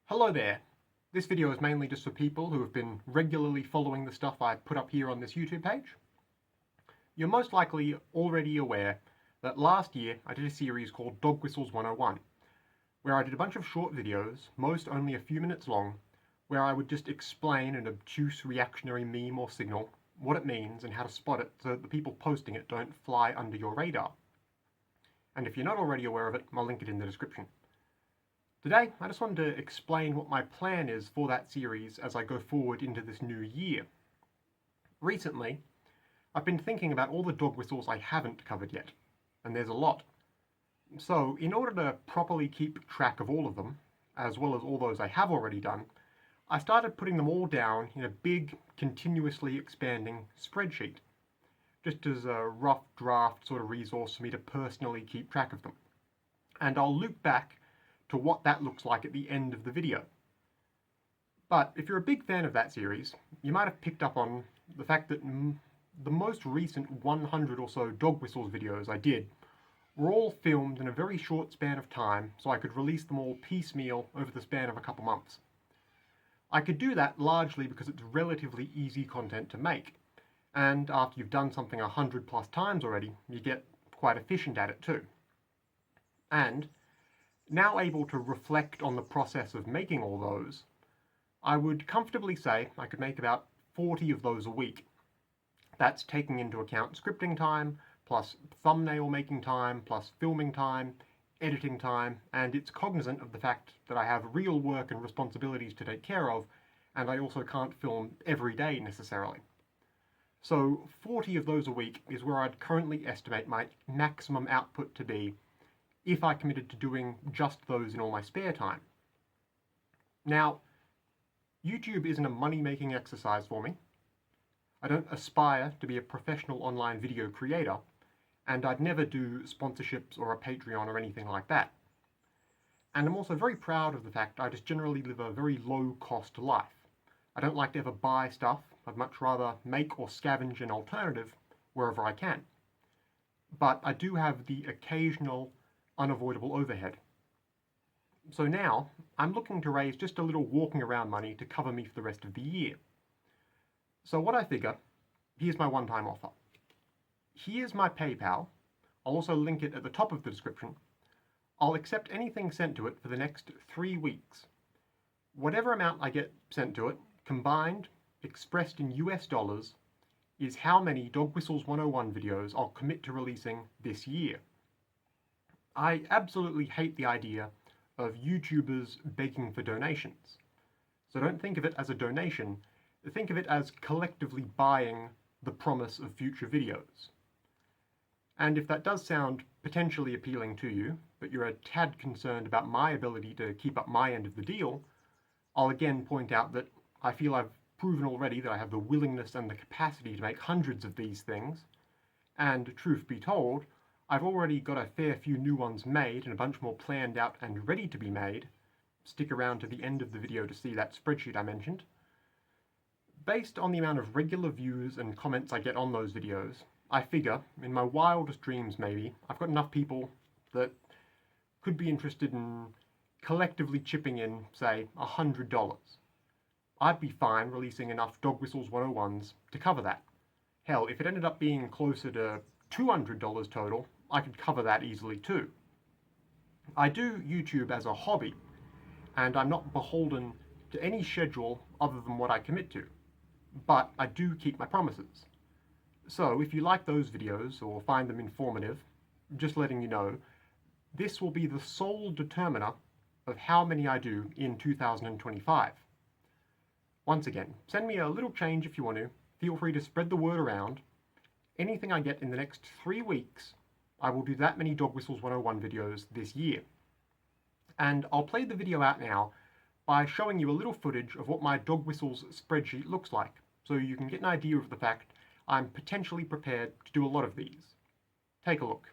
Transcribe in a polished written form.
Hello there. This video is mainly just for people who have been regularly following the stuff I put up here on this YouTube page. You're most likely already aware that last year I did a series called Dog Whistles 101, where I did a bunch of short videos, most only a few minutes long, where I would just explain an obtuse reactionary meme or signal, what it means and how to spot it so that the people posting it don't fly under your radar. And if you're not already aware of it, I'll link it in the description. Today, I just wanted to explain what my plan is for that series as I go forward into this new year. Recently, I've been thinking about all the dog whistles I haven't covered yet, and there's a lot. So, in order to properly keep track of all of them, as well as all those I have already done, I started putting them all down in a big, continuously expanding spreadsheet, just as a rough draft sort of resource for me to personally keep track of them. And I'll loop back to what that looks like at the end of the video. But if you're a big fan of that series, you might have picked up on the fact that the most recent 100 or so dog whistles videos I did were all filmed in a very short span of time, so I could release them all piecemeal over the span of a couple months. I could do that largely because it's relatively easy content to make, and after you've done something 100 plus times already, you get quite efficient at it too. And now able to reflect on the process of making all those, I would comfortably say I could make about 40 of those a week. That's taking into account scripting time, plus thumbnail making time, plus filming time, editing time, and it's cognizant of the fact that I have real work and responsibilities to take care of, and I also can't film every day necessarily. So 40 of those a week is where I'd currently estimate my maximum output to be if I committed to doing just those in all my spare time. Now, YouTube isn't a money-making exercise for me. I don't aspire to be a professional online video creator, and I'd never do sponsorships or a Patreon or anything like that. And I'm also very proud of the fact I just generally live a very low-cost life. I don't like to ever buy stuff. I'd much rather make or scavenge an alternative wherever I can. But I do have the occasional unavoidable overhead. So now, I'm looking to raise just a little walking around money to cover me for the rest of the year. So what I figure, here's my one-time offer. Here's my PayPal. I'll also link it at the top of the description. I'll accept anything sent to it for the next 3 weeks. Whatever amount I get sent to it, combined, expressed in US dollars, is how many Dog Whistles 101 videos I'll commit to releasing this year. I absolutely hate the idea of YouTubers begging for donations. So don't think of it as a donation, think of it as collectively buying the promise of future videos. And if that does sound potentially appealing to you, but you're a tad concerned about my ability to keep up my end of the deal, I'll again point out that I feel I've proven already that I have the willingness and the capacity to make hundreds of these things, and truth be told, I've already got a fair few new ones made and a bunch more planned out and ready to be made. Stick around to the end of the video to see that spreadsheet I mentioned. Based on the amount of regular views and comments I get on those videos, I figure, in my wildest dreams maybe, I've got enough people that could be interested in collectively chipping in, say, $100. I'd be fine releasing enough Dog Whistles 101s to cover that. Hell, if it ended up being closer to $200 total, I could cover that easily too. I do YouTube as a hobby, and I'm not beholden to any schedule other than what I commit to, but I do keep my promises. So if you like those videos or find them informative, just letting you know, this will be the sole determiner of how many I do in 2025. Once again, send me a little change if you want to. Feel free to spread the word around. Anything I get in the next 3 weeks, I will do that many Dog Whistles 101 videos this year. And I'll play the video out now by showing you a little footage of what my Dog Whistles spreadsheet looks like, so you can get an idea of the fact I'm potentially prepared to do a lot of these. Take a look.